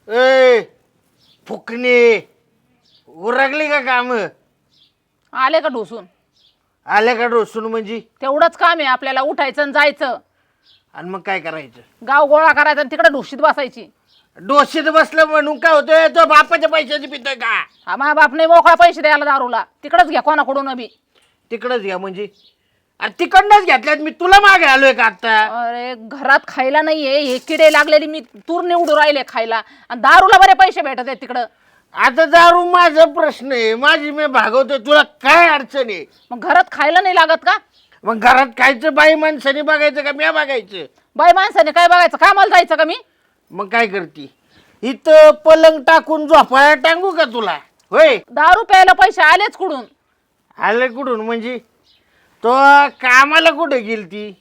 ए फुकणे उरगली का काम? आले का ढोसून? आल्या का डोसून म्हणजे? तेवढंच काम आहे आपल्याला, उठायचं आणि जायचं, आणि मग काय करायचं? गाव गोळा करायचा आणि तिकडे ढोशीत बसायची. डोशीत बसलं म्हणून काय होतंय? तो बापाच्या पैशाची पितोय का? हा मा बाप नाही मोकळा पैसे द्यायला दारूला, तिकडच घ्या कोणाकडून बी. तिकडच घ्या म्हणजे? अरे तिकडनंच घेतल्यात, मी तुला मागे आलोय का आता? अरे घरात खायला नाहीये, हे किडे लागलेली मी तूर निवडू राहिले खायला, आणि दारूला बरे पैसे भेटत आहेत तिकडं. आता दारू माझा प्रश्न आहे, माझी मी भागवतोय, तुला काय अडचण आहे? मग घरात खायला नाही लागत का? मग घरात खायचं बाई माणसाने बघायचं का मी बघायचं? बाई माणसाने काय बघायचं, कामाला जायचं का मी? मग काय करती? इथं पलंग टाकून झोपाया टांगू का तुला? होय, दारू प्यायला पैसे आलेच कुठून? आलं कुठून म्हणजे? तो कामाला कुठे गेलती?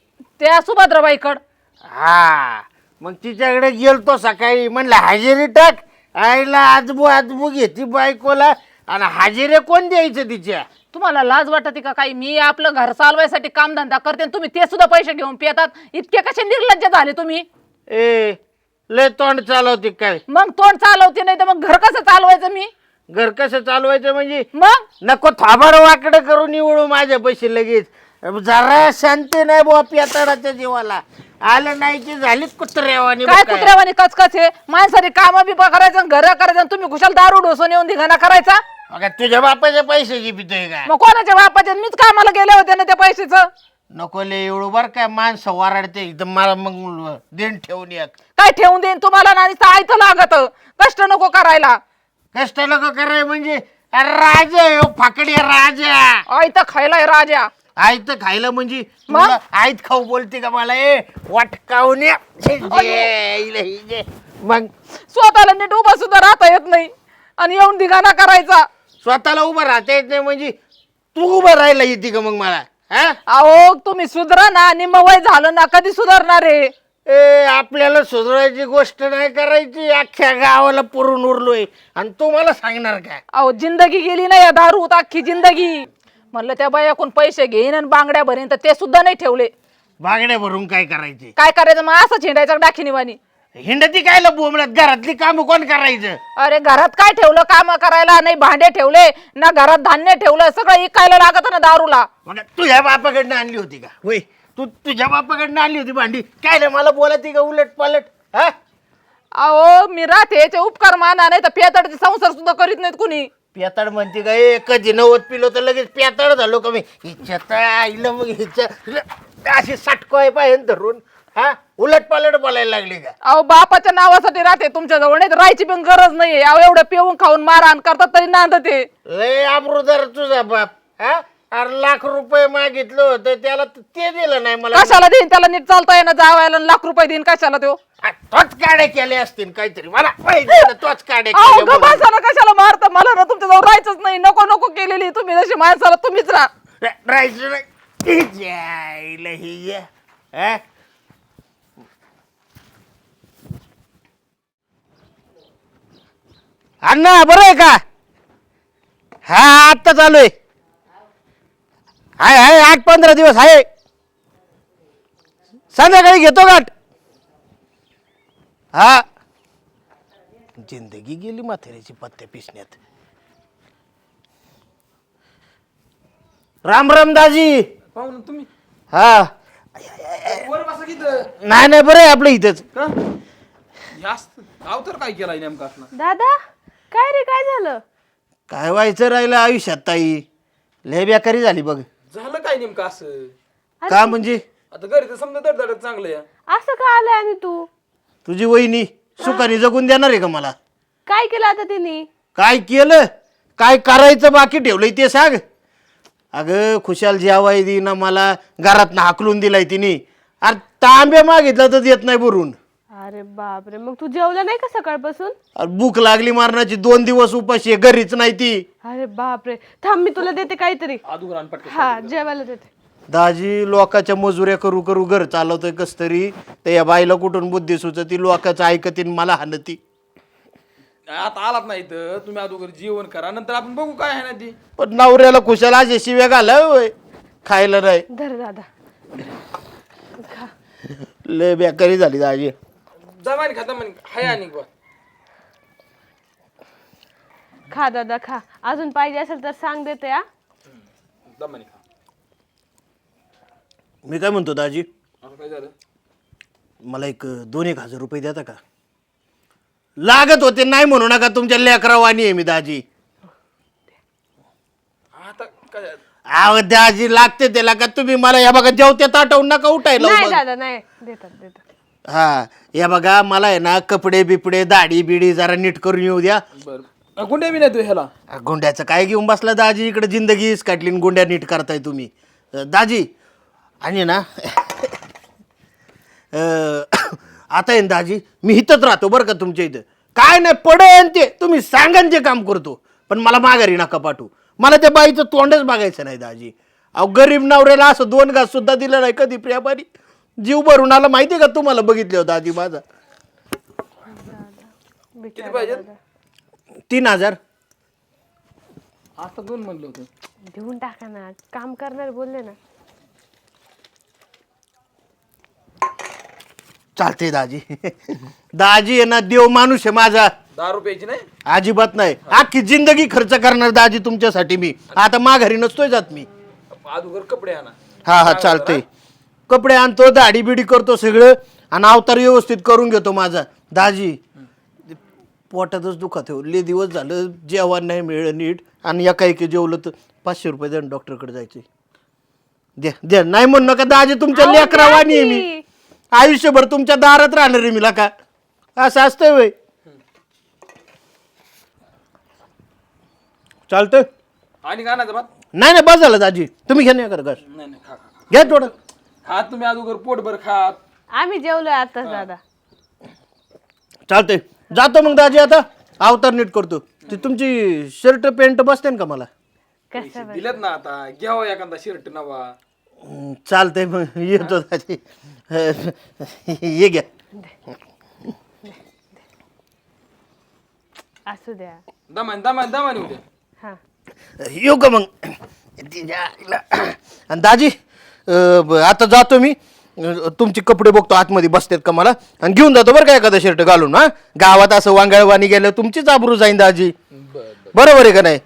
त्या सुभद्राबाईकड. हा, मग तिच्याकडे गेलतो सकाळी, म्हणलं हजेरी टाक. आईला आजबू घेती बायकोला, आणि हजेरी कोण द्यायचं तिच्या? तुम्हाला लाज वाटते का काही? मी आपलं घर चालवायसाठी कामधंदा करते आणि तुम्ही ते सुद्धा पैसे घेऊन पितात. इतके कसे निर्लज्ज झाले तुम्ही? ए लय तोंड चालवते काय? मग तोंड चालवते नाही तर मग घर कसं चालवायचं मी? घर कसं चालवायचं म्हणजे? मग नको थांबाड वाकडं करून निवडू माझ्या पैसे लगेच. जरा शांती नाही बुवा पेताडाच्या जीवाला. आलं नाही की झाली कुत्र्यावानी. काय कुत्र्यावानी कचकच आहे? माणसाने काम बी करायचं, घर करायचं, आणि तुम्ही खुशाल दारू ढोसून येऊन धिंगाणा करायचा. अगं तुझ्या बापाच्या पैशाची पितोय का? मग कोणाच्या बापाचे? मीच कामाला गेले होते ना त्या पैशाचं. नको ले एवढं बर काय माणसं वराडते एकदम. मला मग देण ठेवून एक. काय ठेवून देईन तुम्हाला? ना आयतं लागत, कष्ट नको करायला. कष्ट नको कराय म्हणजे? अरे राजा आहे हो, फाकडी राजा. आयतं खायलाय राजा. आयत खायला म्हणजे? मग? तुला आयत खाऊ बोलते का मला? वाटकावून मग स्वतःला नीट उभा सुद्धा राहता येत नाही आणि येऊन धिंगाणा करायचा. स्वतःला उभं राहता येत नाही म्हणजे तू उभं राहायला येते का मग मला? हा, अहो तुम्ही सुधरा ना, निम्म वय झालं ना, कधी सुधारणार आहे? ए आपल्याला सुधारायची गोष्ट नाही करायची, अख्ख्या गावाला पुरून उरलोय आणि तू मला सांगणार काय? अहो जिंदगी गेली ना या दारूत, अख्खी जिंदगी. म्हणलं त्या बायाकडून पैसे घेईन आणि बांगड्या भरीन, तर ते सुद्धा नाही ठेवले. बागड्या भरून काय करायचे? काय करायचं मग? असंच हिंडायचं डाखिनीवानी. हिंडती कायला बोंबलत? घरातली काम कोण करायचं? अरे घरात काय ठेवलं काम करायला? नाही भांडे ठेवले ना, घरात धान्य ठेवलं, सगळं इकायला लागत ना दारूला. मग तुझ्या बापाकडनं आणली होती का? होय, तू तुझ्या बापाकडनं आणली होती भांडी? काय रे मला बोलती का उलट पालट? हा, अहो मी राहते याचे उपकार माना, नाही तर पेताडचे संसार सुद्धा करीत नाहीत कुणी. पेताड म्हणते का? कधी 90 पिलो तर लगेच पेताड झालो का मी? हिच्या आईला मग हिच्या अशी साटकोय पाहिजे धरून. हा, उलट पालट बोलायला लागली का? अहो बापाच्या नावासाठी राहते तुमच्या जवळ, नाही तर राहायची पण गरज नाहीये. अहो एवढं पिऊन खाऊन मारहाण करतात तरी नांदते. लय अमृदार तुझा बाप. हा, अरे लाख रुपये मागितलं होतं त्याला, ते दिलं नाही मला. कशाला देईन त्याला? नीट चालता येणं जावायला लाख रुपये देईन कशाला तो? तोच काढे केले असतील काहीतरी, मला माहिती आहे ना, तोच काढे अहो केले म्हणून. माणसाला कशाला मारता? मला ना तुमच्या जवळ राहायचंच नाही. नको नको केलेली तुम्ही, जशी माणसाला तुम्हीच राहा. राहायचं नाही. हिच्या आईला हिच्या. हा? अण्णा बरं आहे का? हा आत्ता चालू आहे. हाय 8-15 दिवस आहे. संध्याकाळी घेतो गाठ. हा, जिंदगी गेली म्हाताऱ्याची पत्त्या पिसण्यात. राम राम दाजी. पाहून तुम्ही हा, वर बसा की इथं. नाही बरं आहे आपलं इथंच. का जास्त अवतार काय केलाय नेमका असला? दादा काय रे, काय झालं? काय व्हायचं राहिलं आयुष्यात ताई? लय बेकारी झाली बघ. झालं काय नेमकं असं? का म्हणजे? आता घरी तर समजा दडदडत चांगलं या. असं का आलंय? आणि तू तुझी वहिनी सुखाने जगून देणार आहे का मला? काय केलं आता तिने? काय केलं? काय करायचं बाकी ठेवलंय ते सांग. अगं खुशाल जेवाय ना मला, घरात हाकलून दिलाय तिने. अरे तांबे मागितलं तर देत नाही भरून. अरे बापरे, मग तू जेवला नाही का सकाळपासून? अरे भूक लागली मारण्याची, 2 दिवस उपाशी आहे, घरीच नाही ती. अरे बापरे, थांब मी तुला देते काहीतरी. आदू रान पटकन. हा जेवायला देते. दाजी लोकाच्या मजुऱ्या करू करू घर चालवतोय कस तरी. तर या बाईला कुठून बुद्धी सुचती? लोकांचं ऐकतीन मला हाणती. आता आलात नाही तर तुम्ही अगोदर जेवण करा, नंतर आपण बघू काय आहे ना ती. पण नवऱ्याला खुशाल अशा शिव्या घालाय होय, खायला नाही. धर दादा. लय बेकारी झाली दाजी. जमानी खाता म्हणे हाय आणि बा. खा दादा खा, अजून पाहिजे असेल तर सांग देते हा. दमाने खा. मी काय म्हणतो दाजी, आता काय झालं? मला एक 2,000 रुपये देता का? लागत होते, नाही म्हणू नका, तुमच्या लेकरावानी आहे मी दाजी. आता काय अहो दाजी लागते त्याला का? तुम्ही मला या बघा जेवत्या ताटवून नका उठायला नाही मग. दादा नाही, देतात देतात. हा या बघा, मला आहे ना कपडे बिपडे दाढी बिडी जरा नीट करून येऊ द्या. बरं गुंड्या बी नाही तू ह्याला. गुंड्याचं काय घेऊन बसला दाजी, इकडे जिंदगीच काढली आणि गुंड्या नीट करताय तुम्ही. दाजी आणि ना आता आहे ना दाजी, मी इथंच राहतो बरं का तुमच्या इथं. काय नाही पडेन ते तुम्ही सांगान ते काम करतो, पण मला माघारी नका पाठवू. मला त्या बाईचं तोंडच बघायचं नाही दाजी. अहो गरीब नवऱ्याला असं 2 घास सुद्धा दिलं नाही कधी प्रियाबाई. जीव भरून आला माहिती का तुम्हाला बघितलं होतं दाजी माझा. किती पाहिजे? 3,000. आता 2 म्हणलं होतं. देऊन टाका ना, काम करणार बोलले ना. चालते दाजी. दाजी आहे ना देव माणूस आहे माझा, 10 रुपयाची नाही. अजिबात नाही. अख्खी जिंदगी खर्च करणार दाजी तुमच्यासाठी मी. आता माघारी नसतोय जात मी. अगोदर कपडे आणा. हा हा चालतंय. कपडे आणतो, दाढी बिडी करतो सगळं, आणि अवतार व्यवस्थित करून घेतो माझा. दाजी पोटातच दुखत आहे, लय दिवस झालं जेवण नाही मिळलं नीट, आणि एका एकी जेवलं तर 500 रुपये द्या, डॉक्टरकडे जायचे. द्या द्या, नाही म्हणू नका दाजी, तुमच्या अहो, लेकरावानी आहे मी. दाजी. आयुष्यभर तुमच्या दारात राहणार आहे मी का? असं असतंय वय. चालतंय. आणि का आणायचं भात? नाही नाही बस झालं दाजी, तुम्ही घ्या नाही करा नाही नाही खा खा घ्या थोडं. खा तुम्ही अगोदर पोटभर खा. आम्ही जेवलोय आताच दादा. चालतंय, जातो मग दाजी. आता अवतार नीट करतो. ती तुमची शर्ट पॅन्ट बसते ना का मला? कसं दिलेत ना, आता घ्यावं एखादा शर्ट नवा. चालतंय मग येतो दाजी. ये घ्या. असू द्या. दमाने उद्या. हा येऊ का मग? आणि दाजी आता जातो मी. तुमचे कपडे बघतो आतमध्ये बसतात का मला, आणि घेऊन जातो बरं का एखादा शर्ट घालून. हा गावात असं वांगळवाणी गेलं तुमचीच आबरू जाईन दाजी. बरोबर आहे का नाही?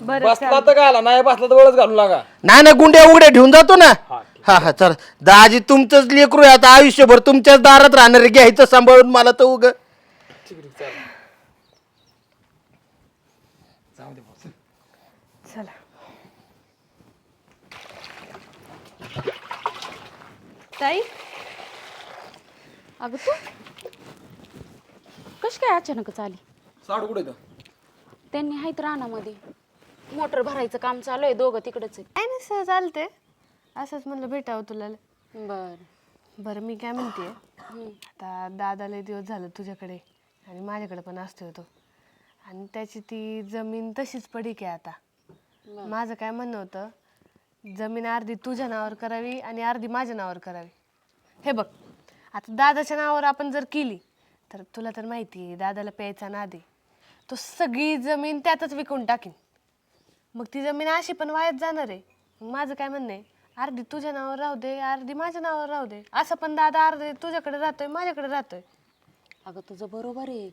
बरं बसला तर घाला, नाही बसला तर वळच घालू लागा. नाही ना, गुंड्या उघड्या ठेवून जातो ना. हा हा चल दाजी, तुमचंच लेकरू आहे आता, आयुष्यभर तुमच्याच दारात राहणार, घ्यायचं सांभाळून मला तर उग. चला. ताई अगं तू कशी काय अचानकच आली? साडू कुठे त्यांनी आहेत रानामध्ये, मोटर भरायचं काम चालू आहे, दोघं तिकडच आहेत. काय नाही सर, चालते. असंच म्हणलं भेटावं तुला. बर बरं मी काय म्हणते, आता दादा लय दिवस झालं तुझ्याकडे आणि माझ्याकडे पण असतोय तो, आणि त्याची ती जमीन तशीच पडीक आहे आता. माझं काय म्हणणं होतं, जमीन अर्धी तुझ्या नावावर करावी आणि अर्धी माझ्या नावावर करावी. हे बघ, आता दादाच्या नावावर आपण जर केली तर तुला तर माहिती आहे दादाला प्यायचा नाद आहे, तो सगळी जमीन त्यातच विकून टाकीन. मग ती जमीन अशी पण वायात जाणार आहे. मग माझं काय म्हणणं आहे, अर्धी तुझ्या नावावर राहू दे, अर्धी माझ्या नावावर राहू दे. असं पण दादा अर्धे तुझ्याकडे राहतोय, माझ्याकडे राहतोय. अगं तुझं बरोबर आहे,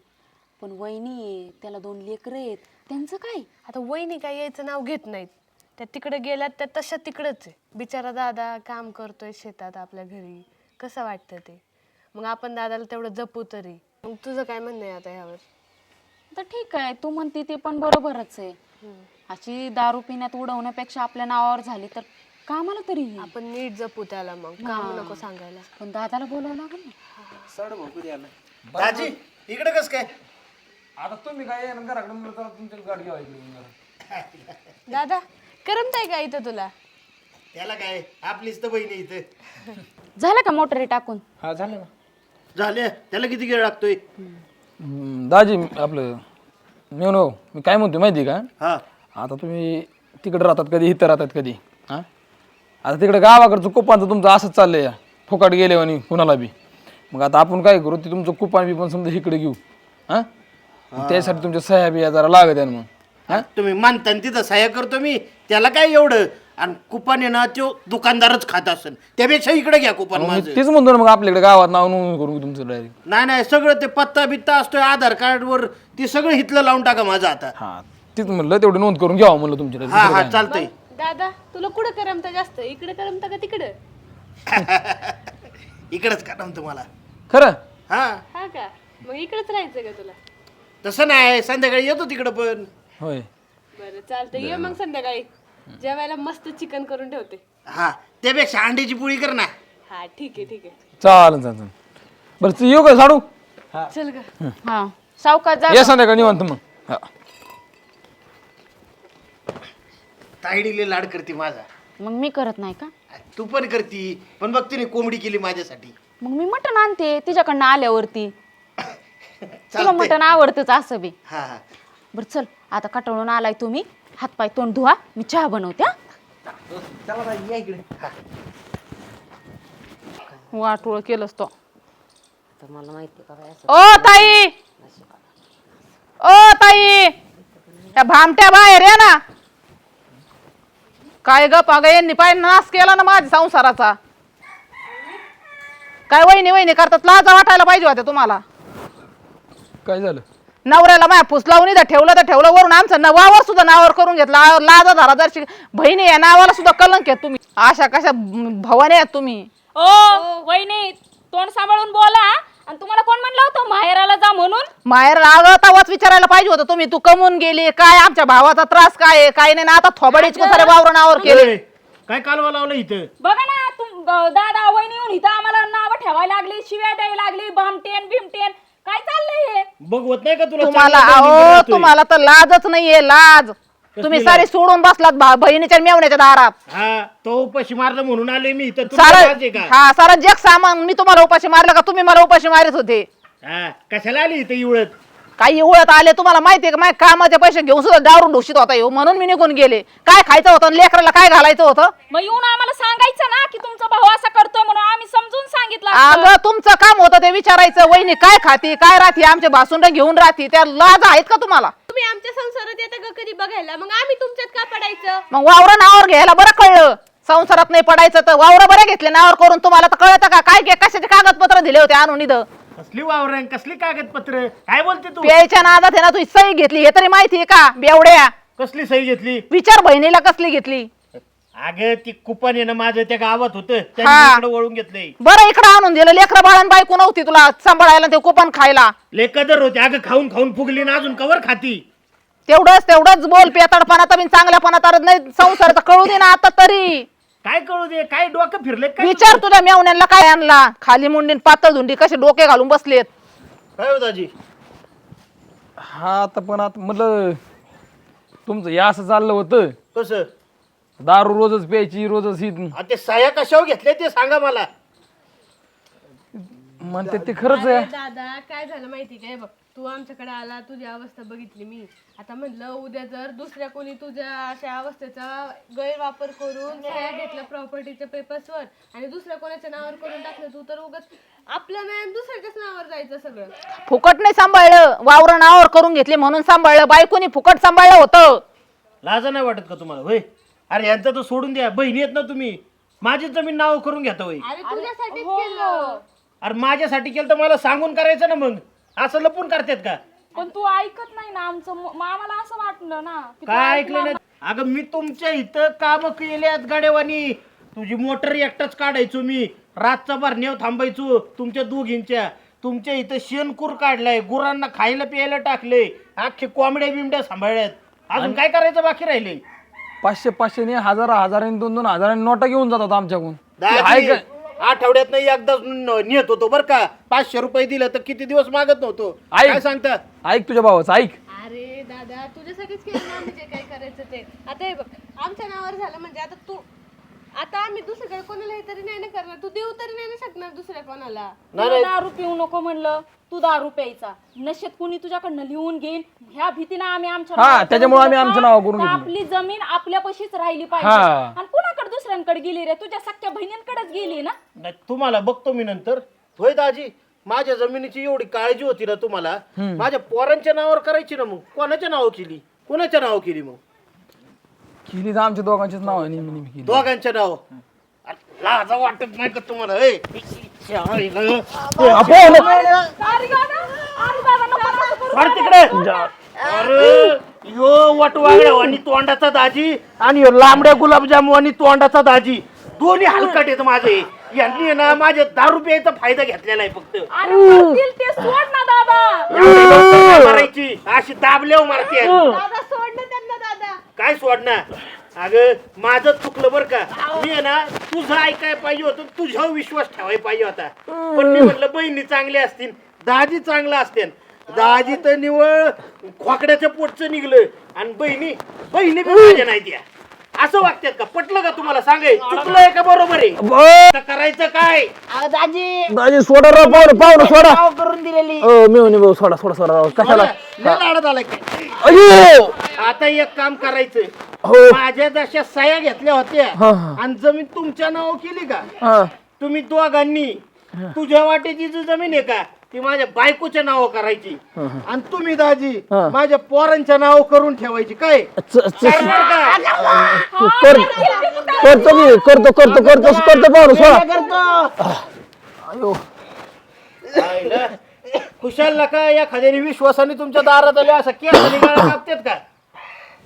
पण वहिनी आहे, त्याला 2 लेकरं आहेत, त्यांचं काय? आता वहिनी काय यायचं नाव घेत नाहीत, त्या तिकडे गेल्यात त्या तशा तिकडंच आहे. बिचारा दादा काम करतोय शेतात आपल्या घरी, कसं वाटतं ते. मग आपण दादाला तेवढं जपू तरी. मग तुझं काय म्हणणं आहे आता यावर? तर ठीक आहे, तू म्हणते ते पण बरोबरच आहे. अशी दारू पिण्यात उडवण्यापेक्षा आपल्या नावावर झाली तर कामाला तरी येईल. आपण नीट जपू त्याला, मग काम नको सांगायला. पण दादाला बोलावं लागेल ना. साडू भाऊ कधी आला? दाजी इकडे कस काय? आता तुम्ही काय येणार घराकडे, म्हणलं चला तुमच्या गाडी घ्यावा इकडे. दादा करमताय का इथं तुला? त्याला काय, आपलीच तर बहिणी इथं. झालं का मोटर टाकून? हा झालं ना. झाले, त्याला किती वेळ लागतोय? दाजी आपलं मेवून भाऊ, मी काय म्हणतो माहिती का? हा आता तुम्ही तिकडे राहतात कधी, इथं राहतात कधी. हां आता तिकडे गावाकडचं कुपांचं तुमचं असंच चाललंय, फुकाट गेले आणि कुणाला बी. मग आता आपण काय करू, ते तुमचं कुपान बी पण समजा इकडे घेऊ. हां त्यासाठी तुमच्या सह्या बिया जरा लागत आहे मग. तुम्ही मानता तिथं सहाय्य करतो मी, त्याला काय एवढं. आणि कुपन आहे ना तो दुकानदारच खात असेल, त्यापेक्षा इकडे घ्या कुपन मग मी माझं. तेच म्हणतो ना, मग आपल्याकडे गावात नाव नोंदणी करून घेऊ तुमचं डायरेक्ट. नाही सगळं ते पत्ता बित्ता असतोय आधार कार्डवर, ते सगळं हिथलं लावून टाका माझं आता. हा तेच म्हणलं, तेवढी नोंद करून घ्यावं म्हणलं तुमच्या हा हा चालतंय. दादा तुला कुठं करमतं जास्त, इकडे करमतं का तिकडं? इकडेच का तुम्हाला? खरं. हा हा का, मग इकडेच राहायचं का तुला? तसं नाही, संध्याकाळी येतो तिकडं पण. होय. बरं चालतं, ये मग संध्याकाळी जेवायला मस्त चिकन करून ठेवते. हा त्यापेक्षा अंड्याची पोळी कर ना. हा ठीक आहे ठीक आहे. चालेल चालेल. बरं तू येऊ का साडू? चल ग. हा सावकाश जा. ये संध्याकाळी निवांत मग. हा. तायडीले लाड करते माझा. मग मी करत नाही का? तू पण करती, पण बघ तिने कोंबडी केली माझ्यासाठी. मग मी मटण आणते तिच्याकडनं आल्यावरती. तुला चालतंय. मटण आवडतच असं बी. हा हा बरं चल आता कटाळून आलाय तुम्ही, हातपाय तोंड धुवा, मी चहा बनवते हा. चला बाई, या इकडे. हा. वाटोळ केलंच तो. ओ ताई, ओ ताई, त्या भामट्या बाहेर या ना. काय ग पाग, यांनी पाय नाश केला ना माझ्या संसाराचा. काय वहिनी वहिनी करतात, लाजा वाटायला पाहिजे होत्या तुम्हाला. काय झालं? नवऱ्याला माया फुस लावून इथं ठेवलं तर ठेवलं, वरून आमचं वावर सुद्धा नावावर करून घेतला. लाजा धरा जरशी बहिणी या नावाला सुद्धा कलंक आहे तुम्ही. अशा कशा भवाने आहेत तुम्ही. ओ वहिनी, तोंड सांभाळून बोला. आणि तुम्हाला कोण म्हणलं होतं माहेराला जा म्हणून? माहेर आलं तेव्हाच विचारायला पाहिजे होतं तुम्ही. तू कमवून गेली काय, आमच्या भावाचा त्रास काय आहे काय नाही ना. आता थोबडीच सारे वावर नावावर केले. काय कालवा लावलं इथं? बघा ना, दादा वहिनी येऊन इथं आम्हाला नाव ठेवायला लागली, शिव्या द्यायला लागली, भामटेन भीमटेन. काय चाललंय हे? बघवत नाही का तुला? तुम्हाला चांगलं बहिणी अहो राहतोय. तुम्हाला तर लाजच नाहीये, लाज. तुम्ही सारी सोडून बसलात बहिणीच्या मेवण्याच्या दारात. हा तो उपाशी मारलं म्हणून आले मी इथं. तुला सारं लाज आहे का? हा सारं जग सामान मी तुम्हाला उपाशी मारलं का तुम्ही मला उपाशी मारत होते? हा कशाला आली इथं इवळत? काही उळत आले तुम्हाला माहितीये का? माझ्या कामाचे पैसे घेऊन सुद्धा दारून ढोशीत होता येऊ, म्हणून मी निघून गेले. काय खायचं होतं लेकराला, काय घालायचं होतं? मग येऊन आम्हाला सांगायचं ना की तुमचा भाऊ असं करतोय म्हणून, आम्ही समजून सांगितलं असतं. अगं तुमचं काम होतं ते विचारायचं, वहिनी काय खाती काय राहते, आमचे भासून घेऊन राहते, त्या लाज आहेत का तुम्हाला? तुम्ही आमच्या संसारात येता का कधी बघायला? मग आम्ही तुमच्यात का पडायचं? मग वावर नावावर घ्यायला बरं कळलं. संसारात नाही पडायचं तर वावर बरं घेतले नावावर करून. तुम्हाला तर कळतं का काय कशाचे कागदपत्र दिले होते आणून इथं? कसली वावरण, कसली कागदपत्र, काय बोलते तू? प्यायच्या नादात आहे ना तू सही घेतली, हे तरी माहितीये का? बेवड्या कसली सही घेतली? विचार बहिणीला कसली घेतली. अगं ती कुपन आहे ना माझं त्या गावात होतं, हा. त्यांनी इकडे वळून घेतलंय. बरं इकडं आणून दिलं. लेकरं बाळान बायको नव्हती तुला सांभाळायला, ते कुपन खायला. लेकदर होते. अगं खाऊन खाऊन फुगली ना, अजून कवर खाती? तेवढंच बोल. पेताडपणा तर चांगल्यापणा तर नाही. संसाराचं कळू दे ना आता तरी. काय कळू दे? काय डोकं फिरले काय? विचार तुझ्या मेवण्यांना काय आणला. खाली मुंडीन पातळ धुंडी कसे डोके घालून बसलेत. काय होत आजी? हा आता पण आता म्हटलं तुमचं या असं चाललं होतं. कसं? दारू रोजच प्यायची, रोजच ही आ, ते साया कशावर घेतले ते सांगा मला. म्हणते ते खरंच अरे आहे. दादा काय झालं माहिती काय? बघ तू आमच्याकडे आला, तुझी अवस्था बघितली मी. आता म्हटलं उद्या जर दुसऱ्या कोणी तुझ्या अशा अवस्थेचा गैरवापर करून सह्या घेतल्या प्रॉपर्टीच्या पेपर्सवर आणि दुसऱ्या कोणाच्या नावावर करून टाकलं, तू तर उगाच आपलं नाही दुसऱ्याच्याच नावावर जायचं सगळं. फुकट नाही सांभाळलं, वावर नावावर करून घेतले म्हणून सांभाळलं. बायकोनी फुकट सांभाळलं होतं. लाज नाही वाटत का तुम्हाला? होय, अरे यांचं तर सोडून द्या. बहिणी आहेत ना तुम्ही, माझी जमीन नाव करून घेता. होय, अरे तुझ्यासाठीच केलं. अरे माझ्यासाठी केलं तर मला सांगून करायचं ना. मग असं लपून करतात का? पण तू ऐकत नाही ना आमचं, मग आम्हाला असं वाटलं ना की तू काय ऐकलं ऐकलं नाही? अगं मी तुमच्या इथं काम केल्यात गाड्यावानी. तुझी मोटर एकटाच काढायचो मी, रातचा भरण्यावर थांबायचो तुमच्या दोघींच्या. तुमच्या इथं शेणकूर काढलाय, गुरांना खायला प्यायला टाकले, अख्खे कोंबड्या बिमड्या सांभाळल्यात. अजून काय करायचं बाकी राहिले? 500 ने हजारांनी 2-2 हजारांनी नोटा घेऊन जातात आमच्याकडून. दाजी, आठवड्यात नाही एकदा नेत होतो बरं का. 500 रुपये दिलं तर किती दिवस मागत नव्हतो. ऐक. काय सांगता? ऐक तुझ्या भावाचं ऐक. अरे दादा तुझ्यासाठीच केलं ना आम्ही जे काय करायचं ते. आता हे बघ आमच्या नावावर झालं म्हणजे आता आम्ही दुसरीकडे कोणाला हे तरी नाही ना करणार. तू देऊ तरी नाही ना शकणार दुसऱ्या कोणाला. तुला दारू पिऊ नको म्हणलं, तू दारू प्यायचा. नशेत कुणी तुझ्याकडनं लिहून घेईन ह्या भीतीनं आम्ही आमच्या हा, नावावर त्याच्यामुळे आम्ही करून आमच्या घेतलं. नावावर करून तर घेतलं. आपली जमीन आपल्यापाशीच राहिली पाहिजे. हा. आणि कुणाकडे दुसऱ्यांकडे गेली रे? तुझ्या सख्या बहिणींकडेच गेली ना. नाही, तुम्हाला बघतो मी नंतर. होय दाजी, माझ्या जमिनीची एवढी काळजी होती ना तुम्हाला, माझ्या पोरांच्या नावावर करायची ना. मग कोणाच्या नावावर केली? कोणाच्या नावावर केली? मग केली तर आमच्या दोघांचीच नाव आहे नेहमी नेहमी केली. दोघांच्या नाव लाजा वाटत नाही का तुम्हाला ए? अरे दादा नको करू. वाढ तिकडे अरे यो वटवागड्या आणि तोंडाचा दाजी आणि ह्यो लांबड्या गुलाबजामू आणि तोंडाचा दाजी दोन्ही हलकट आहेत माझे. यांनी आहे ना माझ्या 10 रुपयाचा फायदा घेतलेला आहे फक्त. अरे करतील ते सोड ना दादा. एवढी लवकर नाही मारायची अशी दाबल्यावर मारते. दादा सोड ना त्यांना दादा. काय सोडणार अगं माझं चुकलं बरं का. मी आहे ना तुझं ऐकाय पाहिजे होतं तुझ्यावर विश्वास ठेवायला पाहिजे होता. पण मी म्हटलं बहिणी चांगल्या असतील दाजी चांगला असतील. दाजी तर निवळ खोकड्याच्या पोटचं निघलं आणि बहिणी बहिणी बी माझ्या नाही त्या. असं वागतात का? पटलं का तुम्हाला? सांगाय चुकलंय का बरोबर आहे? आता करायचं काय? दाजी सोडा राव पाहुणं सोडा करून दिलेली मेवणी भाऊ सोडा सोडा सोडा राव कशाला लय लाडत आलाय काय? अयो आता एक काम करायचं. हो. माझ्या जशा सह्या घेतल्या होत्या हा, हा. आणि जमीन तुमच्या नाव केली का? हा तुम्ही दोघांनी तुझ्या वाटेची जी जमीन आहे का ती माझ्या बायकोच्या नाव करायची आणि तुम्ही दाजी हा. माझ्या पोरांच्या नाव करून ठेवायची. काय करणार का? करतो मी करतो करतो करतो करतो पाहुणं सोडा अयो आईला, खुशाल का एखाद्याने विश्वासाने तुमच्या दारात आले असं केसाने गाळा कापतात का?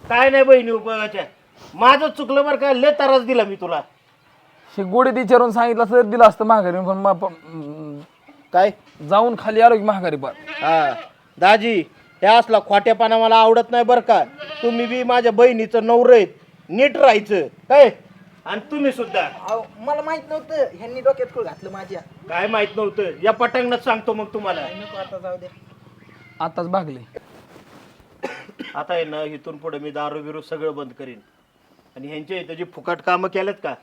काय नाही बहिणी उपयोगाच्या. माझं चुकलं बरं का. लय त्रास दिला मी तुला. हे गोडीत विचारून सांगितलं तर दिलं असतं माघारी काय जाऊन खाली आलो की माघारी पार हा दाजी हे असला खोट्यापणा मला आवडत नाही बरं का. तुम्ही बी माझ्या बहिणीचं नवरं आहेत. नीट राहायचं काय. आणि तुम्ही सुद्धा. मला माहित नव्हतं ह्यांनी डोक्यात खूळ घातलं माझ्या. काय माहित नव्हतं? या पटांगणात सांगतो मग तुम्हाला. आता जाऊ दे. आताच भागले आता आहे ना इथून पुढे मी दारू बिरू सगळं बंद करीन. आणि ह्यांच्या इथं जी फुकट कामं केलेत का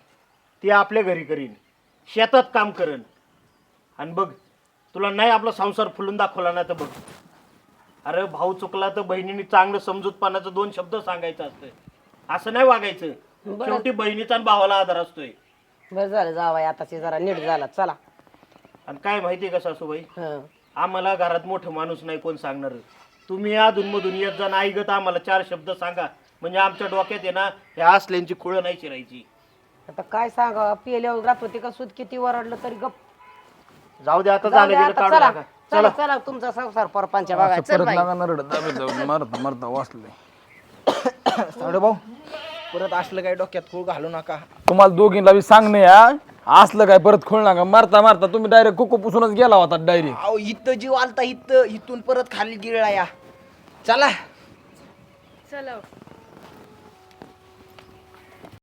ती आपल्या घरी करीन. शेतात काम करेन. आणि बघ तुला नाही आपला संसार फुलून दाखवला ना तर बघ. अरे भाऊ चुकला तर बहिणीने चांगलं समजूतपणाचं 2 शब्द सांगायचं असतं. असं नाही वागायचं. शेवटी बहिणीचा आणि भावाला आधार असतोय. बरं झालं जावाय आताची जरा नीट झाला चला. आणि काय माहितीये का सासूबाई हं. आम्हाला घरात मोठं माणूस नाही कोण सांगणार. तुम्ही अधूनमधून येत जा ऐकत आम्हाला 4 शब्द सांगा म्हणजे आमच्या डोक्यात आहे ना ह्या असल्यांची खुळं नाही शिरायची. आता काय सांगा पिल्यावर राहत होती का सूद किती वरडलं तरी गप. जाऊ दे आता जाऊ झालं दे गेलं आता, काढू चला नका. चला चला तुमचा संसार परपांच्या बघा. असं परत लागा नरड दाबे जाऊन मारता मारता वाचले सावडे भाऊ परत असलं काय डोक्यात खूळ घालू नका. तुम्हाला दोघींना बी सांगणे या असलं काय परत खोल नका मारता मारता तुम्ही डायरेक्ट कुकू पुसूनच गेला होता डायरेक्ट. अहो इथं जीव आलता इथं इथून परत खाली गिळला या. चला चलो